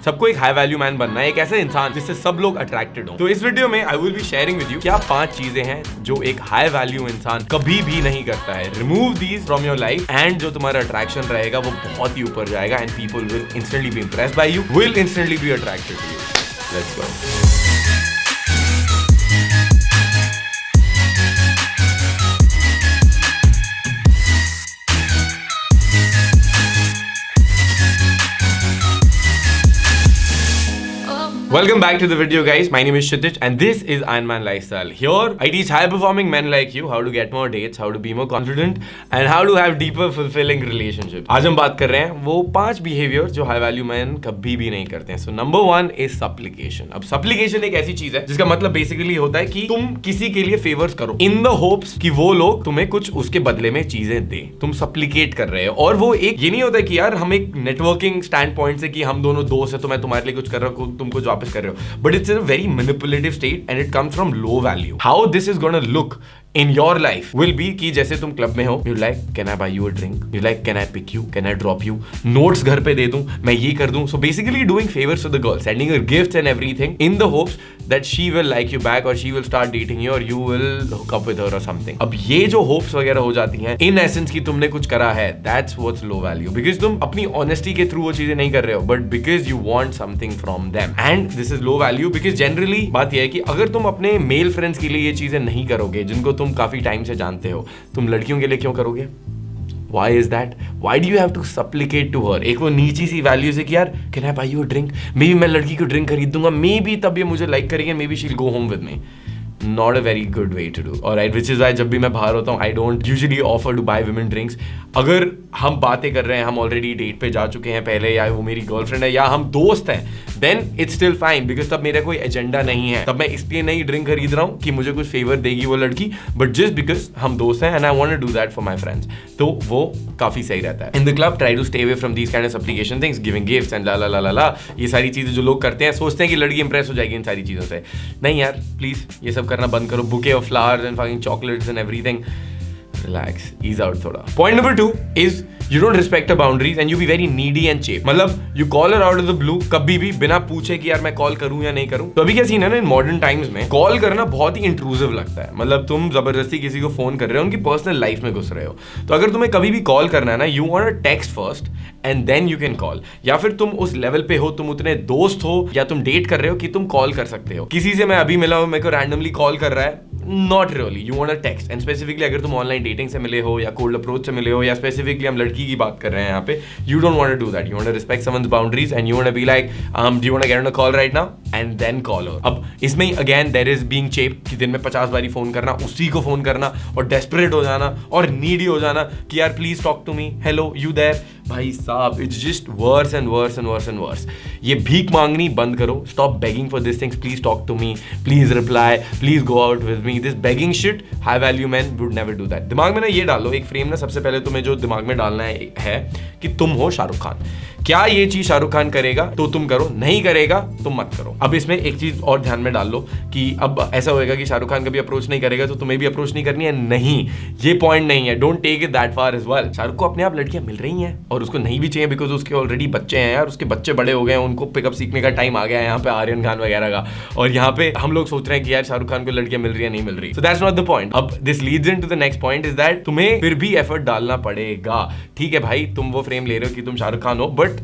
सबको एक high value man बनना है, एक ऐसा इंसान जिससे सब लोग अट्रैक्टेड हो। तो इस वीडियो में I will be sharing with you क्या 5 चीजें हैं जो एक हाई वैल्यू इंसान कभी भी नहीं करता है। Remove these from your life and जो तुम्हारा अट्रैक्शन रहेगा वो बहुत ही ऊपर जाएगा and people will instantly be impressed by you, will instantly be attracted to you. Let's go. Welcome back to the video, guys. My name is Kshitij and this is Iron Man Lifestyle. Here, I teach high-performing men like you how to get more dates, how to be more confident and how to have deeper, fulfilling relationships. आज हम बात कर रहे हैं वो 5 behaviors जो high value men कभी भी नहीं करते हैं. So number 1 is supplication. अब supplication एक ऐसी चीज है जिसका मतलब basically होता है कि तुम किसी के लिए favors करो in the hopes कि वो लोग तुम्हें कुछ उसके बदले में चीजें दें. तुम supplicate कर रहे हो और वो एक ये नहीं होता कि यार हम एक networking standpoint से कि हम दोनों दोस्त हैं तो मैं तुम्हारे लिए कुछ कर रहा हूँ तुम कुछ वापस कर रहे हो, but it's a very manipulative state and it comes from low value. How this is gonna look in your life will be कि जैसे तुम क्लब में हो, you like can I buy you a drink, you like can I pick you, can I drop you, notes घर पे दे दूं, मैं ये कर दूं. So basically doing favors to the girl, sending her gifts and everything in the hopes that she will like you back or she will start dating you or you will hook up with her or something. अब ये जो hopes वगैरह हो जाती हैं in essence कि तुमने कुछ करा है, that's what's low value because तुम अपनी honesty के through वो चीजें नहीं कर रहे हो but because you want something from them and this is low value because generally बात ये है कि अगर तुम अपने male friends के लिए ये चीजें नहीं करोगे जिनको तुम काफी टाइम से जानते हो, तुम लड़कियों के लिए क्यों करोगे? Why is that? Why do you have to supplicate to her? एक वो नीची सी वैल्यू से कि यार can I buy you a drink? May be मैं लड़की को ड्रिंक खरीद दूंगा, मे बी तब ये मुझे लाइक करेगी, may be she'll go home with me. Not a very good way to do. Alright, which is why जब भी मैं बाहर होता हूँ I don't usually offer to buy women drinks. अगर हम बातें कर रहे हैं, हम ऑलरेडी डेट पे जा चुके हैं पहले या वो मेरी गर्लफ्रेंड है या हम दोस्त हैं, then it's still fine because तब मेरा कोई एजेंडा नहीं है, तब मैं इसलिए नहीं ड्रिंक खरीद रहा हूँ कि मुझे कुछ फेवर देगी वो लड़की, but just because हम दोस्त हैं and I want to do that for my friends. तो वो काफी सही रहता है. In the club, try to stay away from these kind of supplication things, giving gifts and la. ये सारी चीजें जो लोग करते हैं सोचते हैं कि लड़की इंप्रेस हो जाएगी इन सारी चीजों से. नहीं यार, प्लीज ये सब करना बंद करो. Bouquet of flowers and fucking chocolates and everything. Relax, ease out थोड़ा. Point number 2 is you don't respect her boundaries and you be very needy and cheap. मतलब you call her out of the blue कभी भी बिना पूछे कि यार मैं call करूं या नहीं करूं. तो अभी क्या सीन है ना, इन मॉडर्न टाइम्स में कॉल करना बहुत ही इंट्रूसिव लगता है. मतलब तुम जबरदस्ती किसी को फोन कर रहे हो, उनकी पर्सनल लाइफ में घुस रहे हो. तो अगर तुम्हें कभी भी कॉल करना है ना, you want to text first and then you can call. या फिर तुम उस लेवल पे हो, तुम उतने दोस्त हो या तुम डेट कर रहे हो कि तुम कॉल कर सकते हो. किसी से मैं अभी मिला हूं, मेरे को रैंडमली कॉल कर रहा है, not really. You want to text and specifically अगर तुम ऑनलाइन डेटिंग से मिले हो या कोल्ड अप्रोच से मिले हो या स्पेसिफिकली हम लड़की की बात कर रहे हैं यहाँ पे, you don't want to do that. You want to respect someone's boundaries and you want to be like, do you want to get on a call right now? And then call her. अब इसमें again there is being cheap कि दिन में 50 बारी phone करना, उसी को phone करना और desperate हो जाना और needy हो जाना कि यार please talk to me, hello, you there? भाई साहब, it's just worse and worse and worse and worse. ये भीख मांगनी बंद करो. Stop begging for these things. Please talk to me. Please reply. Please go out with me. This begging shit, high value men would never do that. दिमाग में ना ये डालो एक फ्रेम ना, सबसे पहले तुम्हें जो दिमाग में डालना है कि तुम हो शाहरुख खान. क्या ये चीज शाहरुख खान करेगा तो तुम करो, नहीं करेगा तो मत करो. अब इसमें एक चीज और ध्यान में डाल लो कि अब ऐसा होएगा कि शाहरुख खान कभी अप्रोच नहीं करेगा तो तुम्हें भी अप्रोच नहीं करनी है. नहीं, ये पॉइंट नहीं है. Don't take it that far as well. Shahrukh को अपने आप लड़कियां मिल रही हैं और उसको नहीं भी चाहिए बिकॉज उसके ऑलरेडी बच्चे हैं यार. उसके बच्चे बड़े हो गए हैं, उनको पिकअप सीखने का टाइम आ गया है यहाँ पे आर्यन खान वगैरह का. और यहाँ पे हम लोग सोच रहे हैं कि यार शाहरुख खान को लड़कियां मिल रही है, नहीं मिल रही. So that's not the point. अब this leads into the next point is that तुम्हें फिर भी एफर्ट डालना पड़ेगा. ठीक है भाई, तुम वो फ्रेम ले रहे हो कि तुम शाहरुख खान हो बट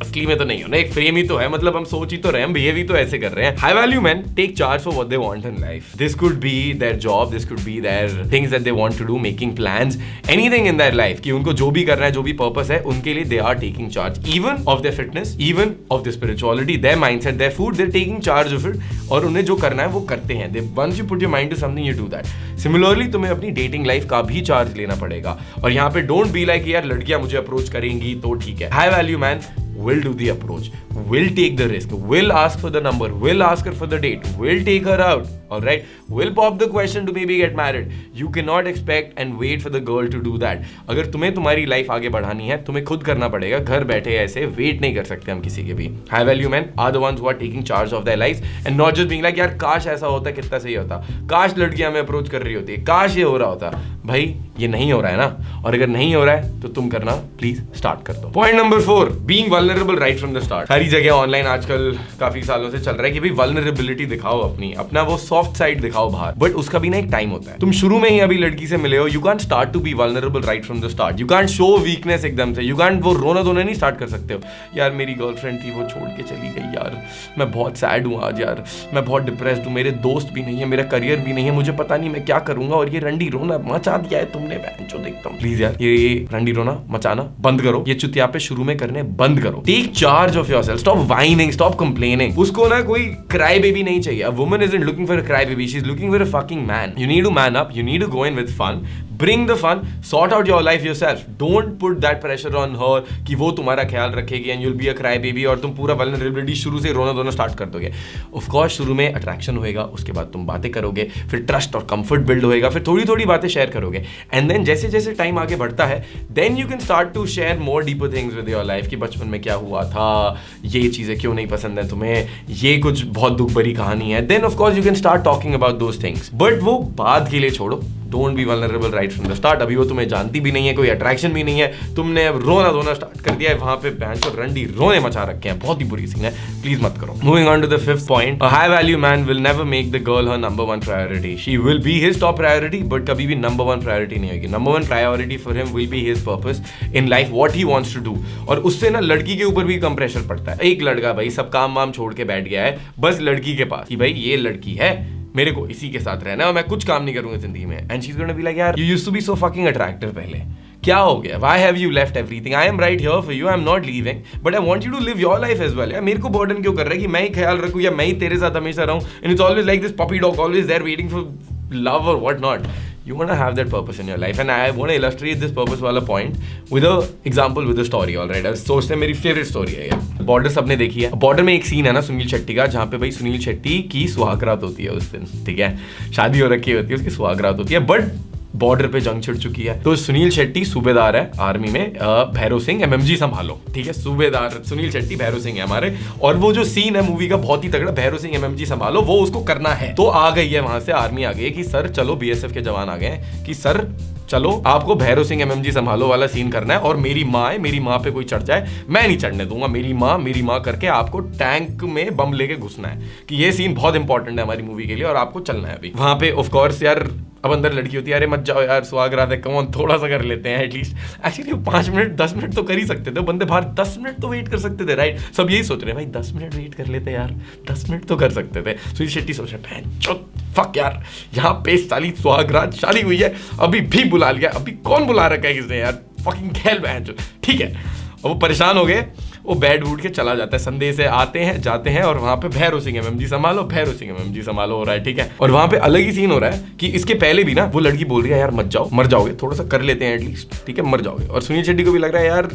असली में तो नहीं हो ना, एक फ्रेम ही तो है. मतलब हम सोच ही तो रहे हैं, बिहेव ही तो ऐसे कर रहे हैं. High value man take charge for what they want in life. This could be their job, this could be their things that they want to do, making plans, anything in their life कि उनको जो भी करना है, जो भी purpose है, उनके लिए they are taking charge. Even of their fitness, even of their spirituality, their mindset, their food, they are taking charge of it. और उन्हें जो करना है वो करते हैं. They once you put your mind to something, you do that. Similarly तुम्हें अपनी डेटिंग लाइफ का भी चार्ज लेना पड़ेगा. और यहाँ पे डोंट बी लाइक यार लड़कियां मुझे अप्रोच करेंगी तो ठीक है. High value man will do the approach, will take the risk, will ask for the number, will ask her for the date, will take her out, all right, will pop the question to maybe get married. You cannot expect and wait for the girl to do that. अगर तुम्हें तुम्हारी life आगे बढ़ानी है, तुम्हें खुद करना पड़ेगा. घर बैठे ऐसे वेट नहीं कर सकते हम किसी के भी. High value man are the ones who are taking charge of their life and not just being like यार काश ऐसा होता, कितना सही होता, काश लड़कियां हमें अप्रोच कर रही होती, काश ये हो रहा होता. भाई ये नहीं हो रहा है ना, और अगर नहीं हो रहा है तो तुम करना प्लीज स्टार्ट कर दो। Point number 4, being vulnerable right from the start. सारी जगह ऑनलाइन आजकल काफी सालों से चल रहा है कि भाई वल्नरेबिलिटी दिखाओ, अपना वो सॉफ्ट साइड दिखाओ बाहर, बट उसका भी ना एक टाइम होता है। तुम शुरू में ही अभी लड़की से मिले हो, you can start to be vulnerable right from the start. You can show weakness एकदम से, यू कैन वो रोना धोना नहीं स्टार्ट कर सकते हो, यार मेरी गर्लफ्रेंड थी वो छोड़ के चली गई, यार मैं बहुत सैड हूँ आज, यार मैं बहुत डिप्रेस्ड हूँ, मेरे दोस्त भी नहीं है, मेरा करियर भी नहीं है, मुझे पता नहीं मैं क्या करूंगा, और ये रंडी रोना मचा दिया है तुमने, जो देखता हूँ। प्लीज यार ये रंडी रोना मचाना बंद करो, ये चुतिया पे शुरू में करने बंद करो। Take charge of yourself, stop whining, stop complaining. उसको ना कोई क्राई बेबी नहीं चाहिए। A woman isn't looking for a cry baby, she is looking for a fucking man. You need to man up, you need to go in with fun, bring the fun, sort out your life yourself, don't put that pressure on her कि वो तुम्हारा ख्याल रखेगी and you'll be a cry baby और तुम पूरा vulnerability शुरू से रोना धोना स्टार्ट कर दोगे। of course शुरू में अट्रैक्शन होएगा, उसके बाद तुम बातें करोगे, फिर ट्रस्ट और कंफर्ट बिल्ड होएगा, फिर थोड़ी थोड़ी बातें शेयर करोगे, एंड देन जैसे जैसे टाइम आगे बढ़ता है then you can start to share more deeper things with your life कि बचपन में क्या हुआ था, ये चीजें क्यों नहीं पसंद है तुम्हें, ये कुछ बहुत दुख भरी कहानी है, then of course you can start talking about those things, but वो बाद के लिए छोड़ो। Don't be vulnerable right from the start. अभी वो तुम्हें जानती भी नहीं है, कोई अट्रैक्शन भी नहीं है, तुमने अब रोना धोना स्टार्ट कर दिया है, वहां पे बहन को रंडी रोने मचा रखे हैं, बहुत ही बुरी सीन है, प्लीज मत करो। Moving on to the 5th point, a high value man will never make the girl her number 1 priority. She will be his top priority, but कभी भी नंबर 1 प्रायोरिटी नहीं होगी। Number 1 priority for him will be his purpose in life, what he wants to do, और उससे ना लड़की के ऊपर भी कम प्रेशर पड़ता है। एक लड़का भाई सब काम वाम छोड़ के बैठ गया है बस लड़की के पास कि भाई ये लड़की है, मेरे को इसी के साथ रहना है और मैं कुछ काम नहीं करूंगा जिंदगी में, and she is gonna be like यार you used to be so fucking attractive, पहले क्या हो गया, why have you left everything, I am right here for you, I am not leaving but I want you to live your life as well. यार मेरे को burden क्यों कर रहा है कि मैं ही ख्याल रखूं या मैं ही तेरे साथ हमेशा रहूं, and it's always like this puppy dog always there waiting for love or what not. You want to have that purpose in your life, and I want to illustrate this purpose वाला point with a example, with a story. All right, अब सोचते हैं मेरी favorite story है ये। Border सबने देखी है। बॉर्डर में एक सीन है ना सुनील शेट्टी का, जहाँ पे भाई सुनील शेट्टी की सुहागरात होती है उस दिन, ठीक है, शादी हो रखी होती है, उसकी सुहागरात होती है, बट बॉर्डर पे जंग छिड़ चुकी है। तो सुनील शेट्टी सूबेदार है आर्मी में, भैरव सिंह एमएमजी संभालो, ठीक है, सूबेदार सुनील शेट्टी भैरव सिंह है हमारे, और वो जो सीन है मूवी का बहुत ही तगड़ा, भैरव सिंह एमएमजी संभालो, वो उसको करना है। तो आ गई है वहां से आर्मी आ गई है कि सर चलो, बीएसएफ के जवान आ गए कि सर चलो आपको भैरव सिंह एमएमजी संभालो वाला सीन करना है, और मेरी माँ है, मेरी माँ पे कोई चढ़ जाए मैं नहीं चढ़ने दूंगा, मेरी माँ करके आपको टैंक में बम लेके घुसना है, कि ये सीन बहुत इंपॉर्टेंट है हमारी मूवी के लिए और आपको चलना है अभी। वहां पे ऑफ कोर्स यार अब अंदर लड़की होती है, अरे मत जाओ यार सुहागरात है, कम ऑन थोड़ा सा कर लेते हैं एटलीस्ट। एक्चुअली 5 मिनट 10 मिनट तो कर ही सकते थे बंदे बाहर, 10 मिनट तो वेट कर सकते थे, राइट? सब यही सोच रहे हैं भाई 10 मिनट वेट कर लेते यार, 10 मिनट तो कर सकते थे। सुनील शेट्टी सोच रहे हैं फक यार, यहाँ पे साली सुहागरात शादी हुई है, अभी भी बुला लिया, अभी कौन बुला रखा है किसने यार, फकिंग खेल बहन जो, ठीक है। और वो परेशान हो गए, वो बैठ उठ के चला जाता है, संदेह से आते हैं जाते हैं, और वहां पे भैरव सिंह एमएमजी संभालो, भैरव सिंह एमएमजी संभालो हो रहा है, ठीक है। और वहां पे अलग ही सीन हो रहा है कि इसके पहले भी ना वो लड़की बोल रही है यार मत जाओ, मर जाओगे, थोड़ा सा कर लेते हैं एटलीस्ट, ठीक है, मर जाओगे। और सुनील शेट्टी को भी लग रहा है यार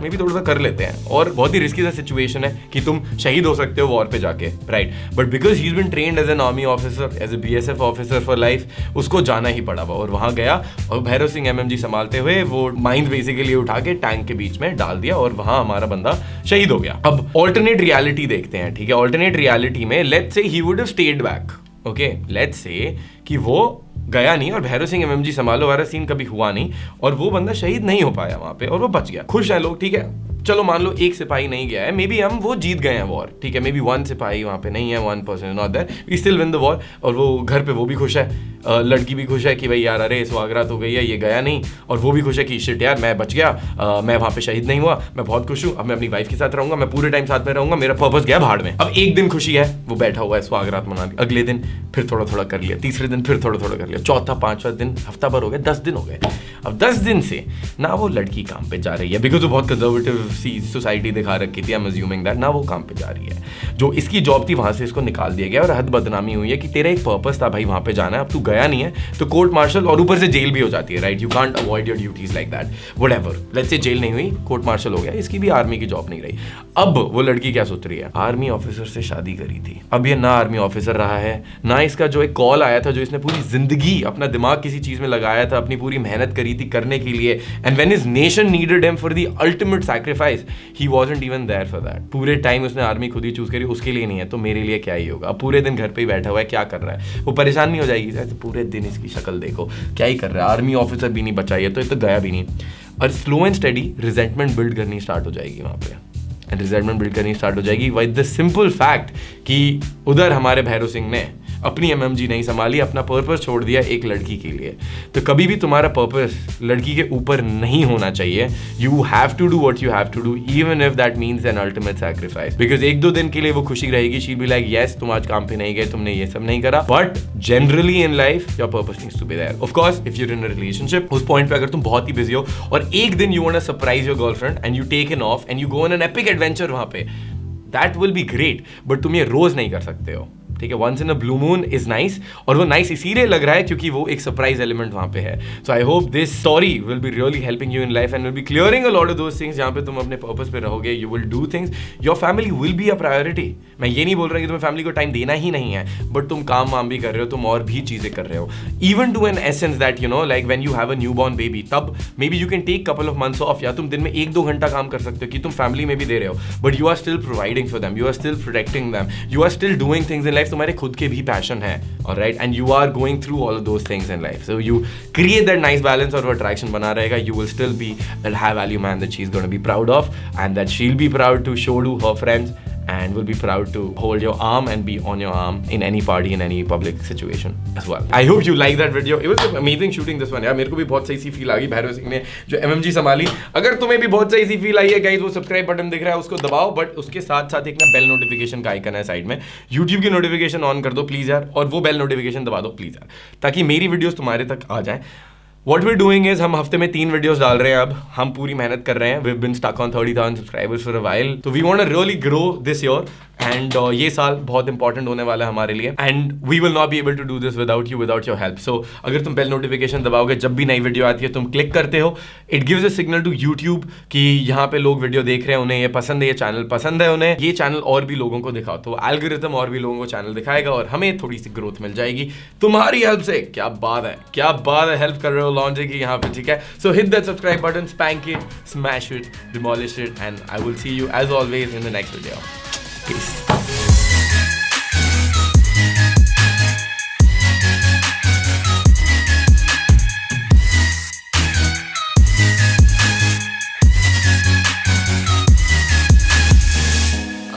मैं भी थोड़ा सा कर लेते हैं, और बहुत ही रिस्की सा सिचुएशन है कि तुम शहीद हो सकते हो वॉर पे जाके, right? But because he is been trained as an army officer, as a BSF officer for life, उसको जाना ही पड़ा और वहां गया, और भैरव सिंह एमएमजी संभालते हुए वो माइंस बेसिकली उठा के टैंक के बीच में डाल दिया, और वहां हमारा बंदा शहीद हो गया। अब ऑल्टरनेट रियलिटी देखते हैं, ठीक है। ऑल्टरनेट रियलिटी में let's say he would have stayed back, okay, let's say कि वो गया नहीं और भैरव सिंह एमएमजी संभालो वाला सीन कभी हुआ नहीं, और वो बंदा शहीद नहीं हो पाया वहां पे, और वो बच गया। खुश है लोग, ठीक है। चलो मान लो एक सिपाही नहीं गया है, मे बी हम वो जीत गए हैं वॉर, ठीक है, मे बी 1 सिपाही वहां पे नहीं है, 1 person not there, we still win the war. और वो घर पे वो भी खुश है, लड़की भी खुश है कि भाई यार अरे सुहागरात हो गई है, ये गया नहीं, और वो भी खुश है कि शिट यार मैं बच गया, मैं वहां पे शहीद नहीं हुआ, मैं बहुत खुश हूँ, अब मैं अपनी वाइफ के साथ रहूंगा, मैं पूरे टाइम साथ में रहूंगा, मेरा पर्पस गया भाड़ में। अब एक दिन खुशी है, वो बैठा हुआ है सुहागरात मना लिया, अगले दिन फिर थोड़ा थोड़ा कर लिया, तीसरे दिन फिर थोड़ा थोड़ा कर लिया, चौथा 5वां दिन, हफ्ता भर हो गया, 10 दिन हो गए। अब 10 दिन से ना वो लड़की काम पे जा रही है, बिकॉज वो बहुत कंजर्वेटिव सी सोसाइटी दिखा रखी थी, आई एम अज्यूमिंग दैट, ना वो काम पे जा रही है, जो इसकी जॉब थी वहां से इसको निकाल दिया गया, और हद बदनामी हुई है कि तेरा एक पर्पस था भाई वहां पे जाना है, अब तू गया नहीं है तो कोर्ट मार्शल और ऊपर से जेल भी हो जाती है, right? You can't avoid your duties like that, whatever, let's say jail नहीं हुई, कोर्ट मार्शल हो गया, इसकी भी आर्मी की जॉब नहीं रही। अब वो लड़की क्या सोच रही है, आर्मी ऑफिसर से शादी करी थी, अब ये ना आर्मी ऑफिसर रहा है, ना इसका जो एक कॉल आया था, जो इसने पूरी जिंदगी अपना दिमाग किसी चीज में लगाया था, अपनी पूरी मेहनत करी करी थी करने के लिए, and when his nation needed him for the ultimate sacrifice he wasn't even there for that. पूरे टाइम उसने आर्मी खुद ही चूज करी, उसके लिए नहीं है तो मेरे लिए क्या ही होगा। अब पूरे दिन घर पे ही बैठा हुआ है, क्या कर रहा है, वो परेशान नहीं हो जाएगी ऐसे पूरे दिन इसकी शक्ल देखो क्या ही कर रहा है, आर्मी ऑफिसर भी नहीं बचा, ये तो गया भी नहीं। और slow and study resentment build करनी स्टार्ट हो जाएगी वहाँ पे, एंड रिजेंटमेंट बिल्ड करनी स्टार्ट हो जाएगी विद द सिंपल फैक्ट कि उधर हमारे भैरव सिंह ने अपनी एमएमजी नहीं संभाली, अपना पर्पस छोड़ दिया एक लड़की के लिए। तो कभी भी तुम्हारा पर्पस लड़की के ऊपर नहीं होना चाहिए। You have to do what you have to do even if that means an ultimate sacrifice, because एक दो दिन के लिए वो खुशी रहेगी, शी बी लाइक यस तुम आज काम पे नहीं गए, तुमने ये सब नहीं करा, but generally in life your purpose needs to be there. Of course if you are in a relationship, उस पॉइंट पे अगर तुम बहुत ही बिजी हो और एक दिन you want to surprise your girlfriend and you take an off and you go on an epic adventure वहां पे, that will be great, but तुम ये रोज नहीं कर सकते हो, ठीक है। Once in a blue moon is nice, और वो नाइस इसीलिए लग रहा है क्योंकि वो एक सरप्राइज एलिमेंट वहां पे है। So I hope this story will be really helping you in life and will be clearing a lot of those things जहां पे तुम अपने पर्पस पे रहोगे, you will do things, your family will be a priority. मैं ये नहीं बोल रहा कि तुम्हें फैमिली को टाइम देना ही नहीं है, बट तुम काम वाम भी कर रहे हो, तुम और भी चीजें कर रहे हो, even to an essence that you know like when you have a newborn baby, तब maybe you can take couple of months off, या तुम दिन में 1-2 घंटा काम कर सकते हो कि तुम फैमिली में भी दे रहे हो, but you are still providing for them, you are still protecting them, you are still doing things in life, तुम्हारे खुद के भी passion है, alright, and you are going through all of those things in life, so you create that nice balance और वो attraction बना रहेगा, you will still be that high value man that she's going to be proud of and that she'll be proud to show to her friends and will be proud to hold your arm and be on your arm in any party, in any public situation as well. I hope you like that video. It was amazing shooting this one यार, मेरे को भी बहुत सही सी feel आ गई भैरव सिंह ने जो MMG संभाली। अगर तुम्हें भी बहुत सही सी फील आई है गाइस, वो सब्सक्राइब बटन दिख रहा है उसको दबाओ, बट उसके साथ साथ एक ना बेल नोटिफिकेशन का आइकन है साइड में, यूट्यूब की नोटिफिकेशन ऑन कर दो प्लीज यार, और वो बेल नोटिफिकेशन दबा दो प्लीज यार, ताकि मेरी वीडियोस तुम्हारे तक आ जाए। What we're doing is हम हफ्ते में 3 वीडियोस डाल रहे हैं, अब हम पूरी मेहनत कर रहे हैं। We've been stuck on 30,000 subscribers for a while, so we want to really grow this year and ये साल बहुत इंपॉर्टेंट होने वाला है हमारे लिए, and we will not be able to do this without you, without your help. So अगर तुम बेल नोटिफिकेशन दबाओगे, जब भी नई वीडियो आती है तुम क्लिक करते हो, it gives a signal to YouTube कि यहाँ पे लोग वीडियो देख रहे हैं, उन्हें ये पसंद है, ये चैनल पसंद है उन्हें, ये चैनल और भी लोगों को दिखाओ, तो एल्गोरिथम और भी लोगों को चैनल दिखाएगा और हमें थोड़ी सी ग्रोथ मिल जाएगी तुम्हारी हेल्प से। क्या बात है, क्या बात है, हेल्प कर रहे हो लॉन्जे की यहाँ पे, ठीक है। So hit that subscribe button, spank it, smash it, demolish it, and I will see you as always in the next video. Peace.